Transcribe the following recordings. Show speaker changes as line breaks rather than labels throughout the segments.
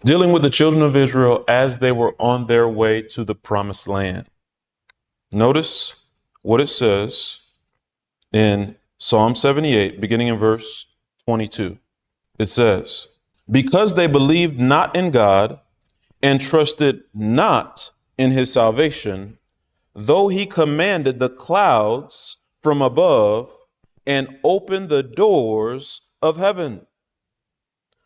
dealing with the children of Israel as they were on their way to the promised land. Notice what it says in Psalm 78, beginning in verse 22. It says, because they believed not in God and trusted not in his salvation, though he commanded the clouds from above and opened the doors of heaven.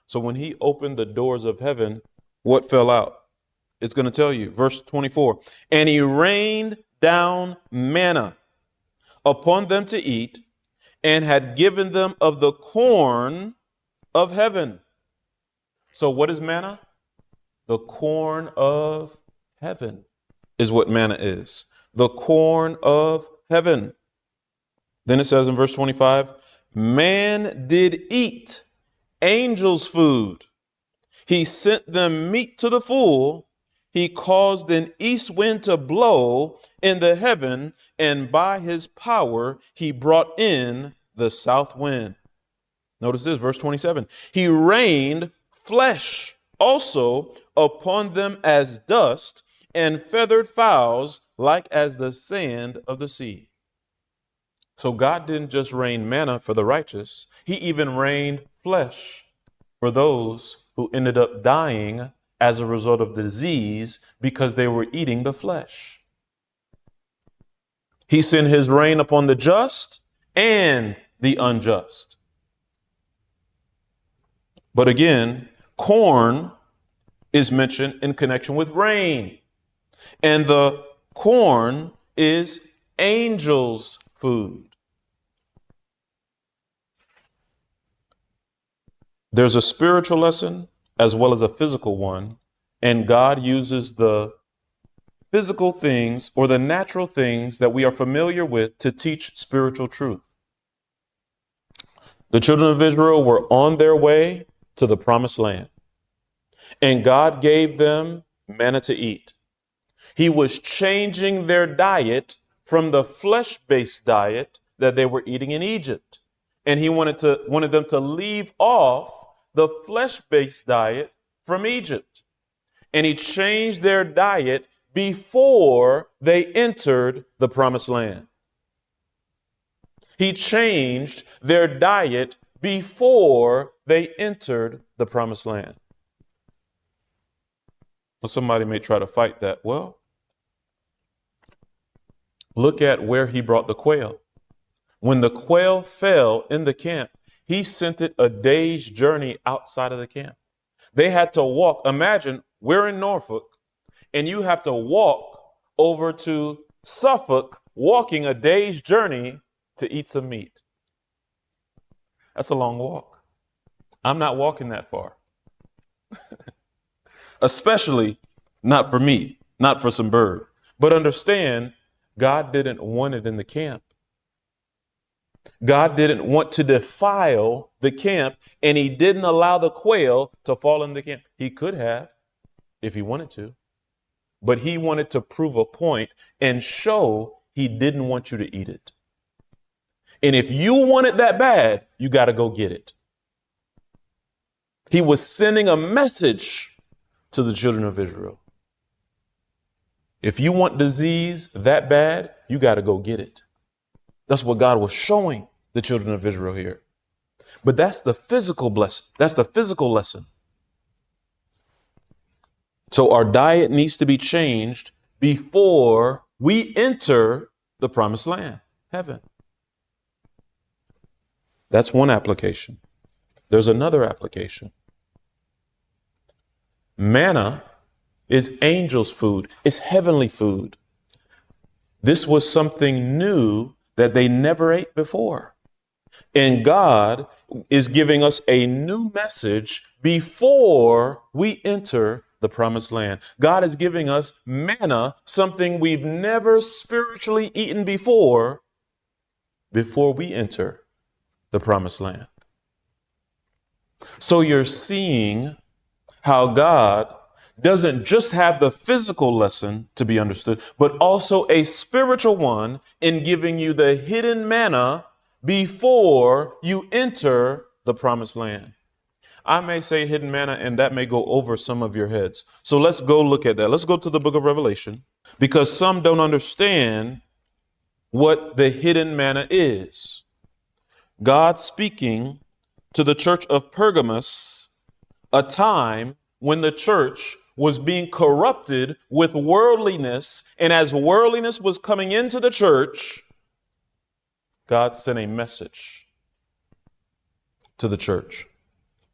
So when he opened the doors of heaven, what fell out? It's going to tell you, verse 24, and he rained down manna upon them to eat, and had given them of the corn of heaven. So what is manna? The corn of heaven is what manna is. The corn of heaven. Then it says in verse 25, man did eat angels' food. He sent them meat to the full. He caused an east wind to blow in the heaven, and by his power he brought in the south wind. Notice this, verse 27. He rained flesh also upon them as dust, and feathered fowls like as the sand of the sea. So God didn't just rain manna for the righteous. He even rained flesh for those who ended up dying as a result of disease because they were eating the flesh. He sent his rain upon the just and the unjust. But again, corn is mentioned in connection with rain. And the corn is angels' food. There's a spiritual lesson as well as a physical one, and God uses the physical things or the natural things that we are familiar with to teach spiritual truth. The children of Israel were on their way to the promised land, and God gave them manna to eat. He was changing their diet from the flesh-based diet that they were eating in Egypt. And he wanted them to leave off the flesh-based diet from Egypt. And he changed their diet before they entered the promised land. He changed their diet before they entered the promised land. Well, somebody may try to fight that. Well, look at where he brought the quail. When the quail fell in the camp, he sent it a day's journey outside of the camp. They had to walk. Imagine we're in Norfolk and you have to walk over to Suffolk, walking a day's journey to eat some meat. That's a long walk. I'm not walking that far. Especially not for meat, not for some bird. But understand, God didn't want it in the camp. God didn't want to defile the camp, and he didn't allow the quail to fall in the camp. He could have, if he wanted to, but he wanted to prove a point and show he didn't want you to eat it. And if you want it that bad, you got to go get it. He was sending a message to the children of Israel. If you want disease that bad, you got to go get it. That's what God was showing the children of Israel here. But that's the physical blessing. That's the physical lesson. So our diet needs to be changed before we enter the promised land, heaven. That's one application. There's another application. Manna is angels' food. It's heavenly food. This was something new that they never ate before. And God is giving us a new message before we enter the promised land. God is giving us manna, something we've never spiritually eaten before we enter the promised land. So you're seeing how God doesn't just have the physical lesson to be understood, but also a spiritual one in giving you the hidden manna before you enter the promised land. I may say hidden manna, and that may go over some of your heads. So let's go look at that. Let's go to the book of Revelation, because some don't understand what the hidden manna is. God speaking to the church of Pergamos, a time when the church was being corrupted with worldliness. And as worldliness was coming into the church, God sent a message to the church.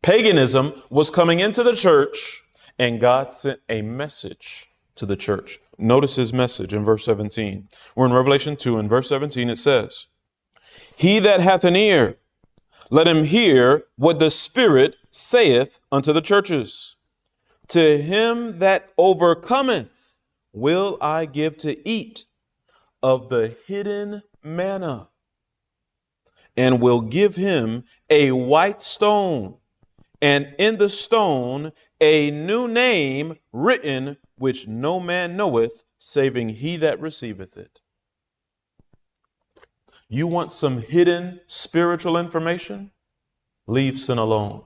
Paganism was coming into the church, and God sent a message to the church. Notice his message in verse 17. We're in Revelation 2, in verse 17, it says, "He that hath an ear, let him hear what the Spirit saith unto the churches. To him that overcometh will I give to eat of the hidden manna, and will give him a white stone, and in the stone a new name written, which no man knoweth, saving he that receiveth it." You want some hidden spiritual information? Leave sin alone.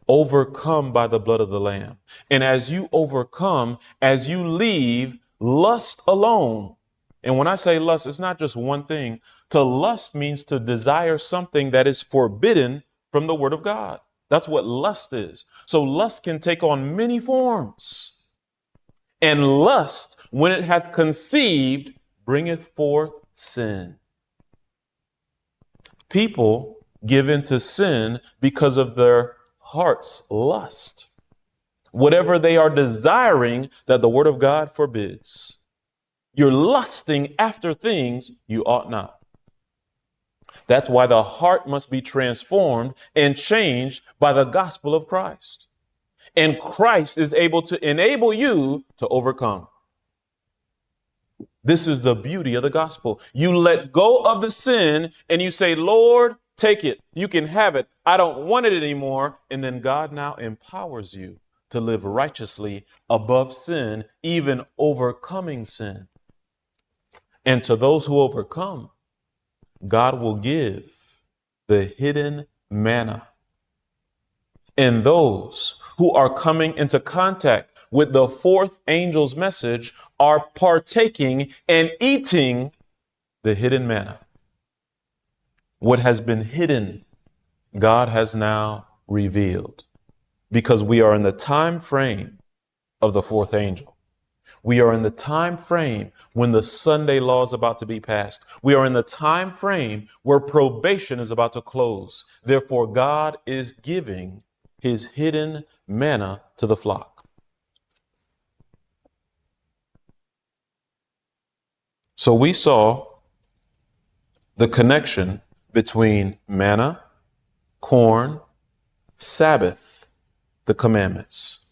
Overcome by the blood of the Lamb. And as you overcome, as you leave lust alone, and when I say lust, it's not just one thing. To lust means to desire something that is forbidden from the word of God. That's what lust is. So lust can take on many forms. And lust, when it hath conceived, bringeth forth sin. People give into sin because of their heart's lust. Whatever they are desiring that the word of God forbids. You're lusting after things you ought not. That's why the heart must be transformed and changed by the gospel of Christ. And Christ is able to enable you to overcome. This is the beauty of the gospel. You let go of the sin and you say, "Lord, take it. You can have it. I don't want it anymore." And then God now empowers you to live righteously above sin, even overcoming sin. And to those who overcome, God will give the hidden manna. And those who are coming into contact with the fourth angel's message are partaking and eating the hidden manna. What has been hidden, God has now revealed, because we are in the time frame of the fourth angel. We are in the time frame when the Sunday law is about to be passed. We are in the time frame where probation is about to close. Therefore, God is giving his hidden manna to the flock. So we saw the connection between manna, corn, Sabbath, the commandments.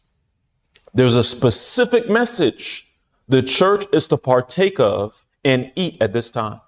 There's a specific message the church is to partake of and eat at this time.